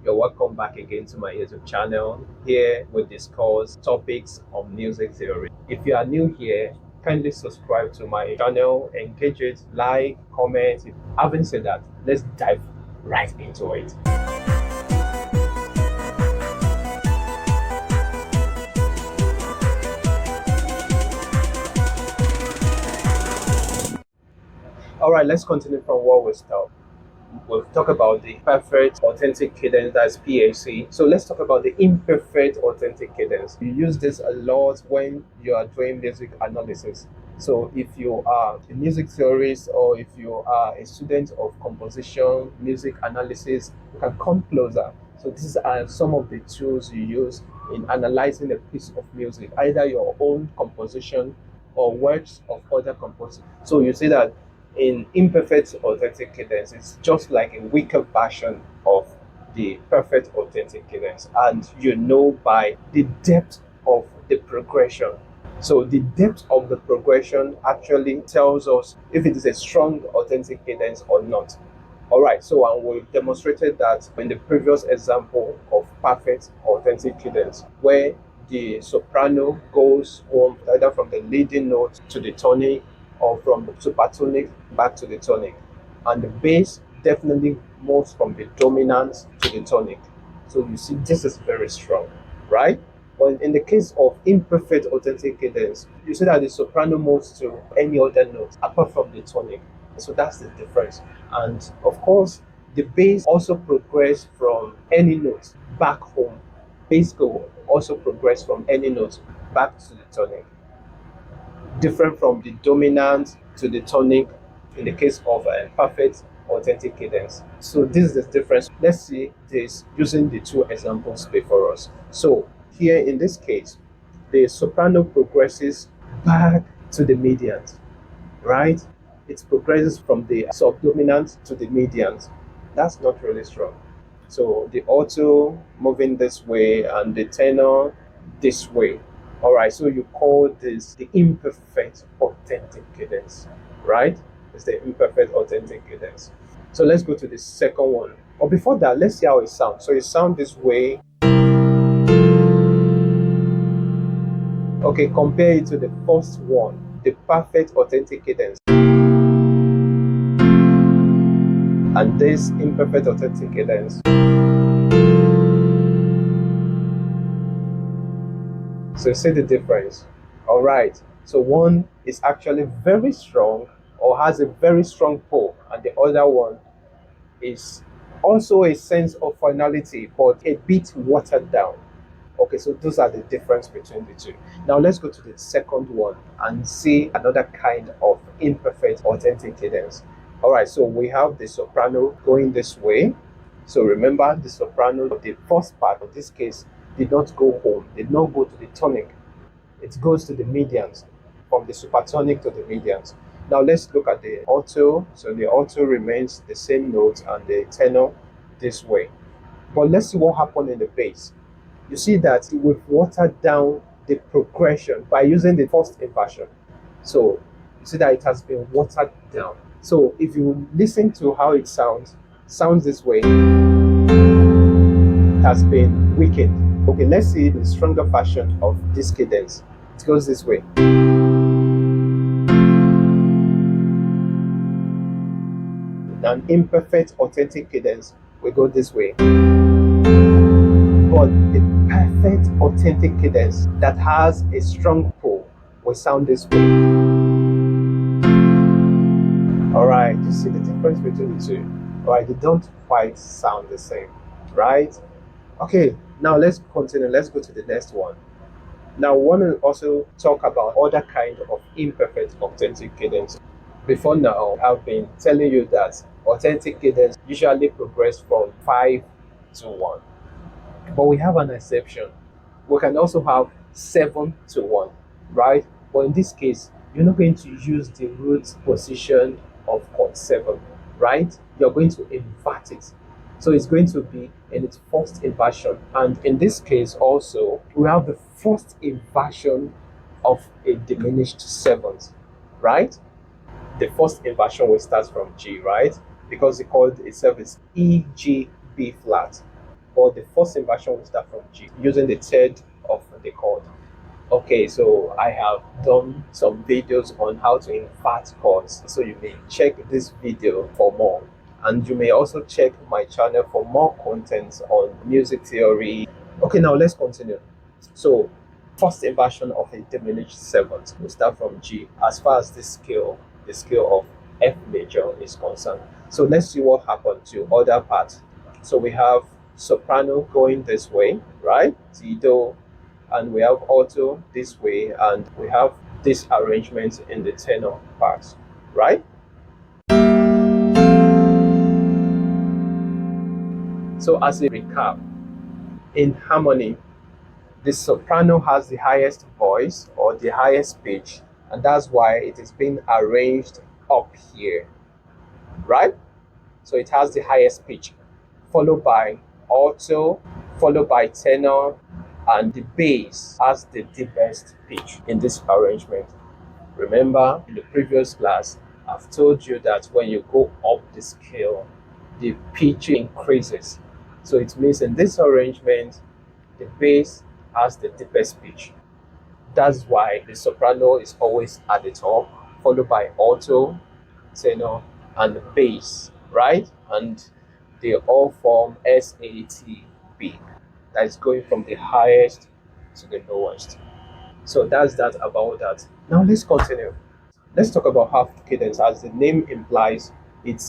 You're welcome back again to my YouTube channel. Here we discuss topics of music theory. If you are new here, kindly subscribe to my channel, engage it, like, comment. Having said that, let's dive right into it. All right, let's continue from where we start. We'll talk about the perfect authentic cadence, that's PAC. So let's talk about the imperfect authentic cadence. You use this a lot when you are doing music analysis. So if you are a music theorist or if you are a student of composition, music analysis, you can come closer. So these are some of the tools you use in analyzing a piece of music, either your own composition or works of other composers. So you see that in imperfect authentic cadence, it's just like a weaker version of the perfect authentic cadence, and you know by the depth of the progression. So the depth of the progression actually tells us if it is a strong authentic cadence or not. All right, so and we demonstrated that in the previous example of perfect authentic cadence, where the soprano goes home either from the leading note to the tonic or from the supertonic back to the tonic, and the bass definitely moves from the dominant to the tonic. So you see, this is very strong, right? But in the case of imperfect authentic cadence, you see that the soprano moves to any other note apart from the tonic. So that's the difference. And of course, the bass also progress from any note back home. Bass go also progress from any note back to the tonic, different from the dominant to the tonic in the case of perfect authentic cadence. So this is the difference. Let's see this using the two examples before us. So here in this case, the soprano progresses back to the medians, right? It progresses from the subdominant to the medians. That's not really strong. So the alto moving this way and the tenor this way. All right, so you call this the imperfect authentic cadence, right? It's the imperfect authentic cadence. So let's go to the second one. But before that, let's see how it sounds. So it sounds this way. Okay, compare it to the first one, the perfect authentic cadence. And this imperfect authentic cadence. So you see the difference. All right. So one is actually very strong or has a very strong pull, and the other one is also a sense of finality, but a bit watered down. Okay, so those are the difference between the two. Now let's go to the second one and see another kind of imperfect authentic cadence. All right, so we have the soprano going this way. So remember, the soprano, the first part of this case, did not go home, did not go to the tonic. It goes to the medians, from the supertonic to the medians. Now let's look at the alto. So the alto remains the same note and the tenor this way. But let's see what happened in the bass. You see that we've watered down the progression by using the first inversion. So you see that it has been watered down. So if you listen to how it sounds this way. It has been weakened. Okay, let's see the stronger version of this cadence. It goes this way. An imperfect authentic cadence will go this way. But the perfect authentic cadence that has a strong pull will sound this way. Alright, you see the difference between the two? Alright, they don't quite sound the same, right? Okay, now let's continue. Let's go to the next one. Now, I want to also talk about other kind of imperfect authentic cadence. Before now, I've been telling you that authentic cadence usually progress from 5 to 1. But we have an exception. We can also have 7 to 1, right? But in this case, you're not going to use the root position of chord 7, right? You're going to invert it. So it's going to be in its first inversion. And in this case also, we have the first inversion of a diminished seventh, right? The first inversion will start from G, right? Because the chord itself is E, G, B flat. but the first inversion will start from G using the third of the chord. Okay, so I have done some videos on how to invert chords, so you may check this video for more. And you may also check my channel for more content on music theory. Okay, now let's continue. So, first inversion of a diminished seventh will start from G as far as the scale of F major is concerned. So let's see what happened to other parts. So we have soprano going this way, right? C, do, and we have alto this way, and we have this arrangement in the tenor part, right? So as a recap, in harmony, the soprano has the highest voice or the highest pitch, and that's why it is being arranged up here, right? So it has the highest pitch, followed by alto, followed by tenor, and the bass has the deepest pitch in this arrangement. Remember, in the previous class, I've told you that when you go up the scale, the pitch increases. So it means in this arrangement, the bass has the deepest pitch. That's why the soprano is always at the top, followed by alto, tenor, and bass, right? And they all form SATB. That is going from the highest to the lowest. So that's that about that. Now let's continue. Let's talk about half cadence. As the name implies,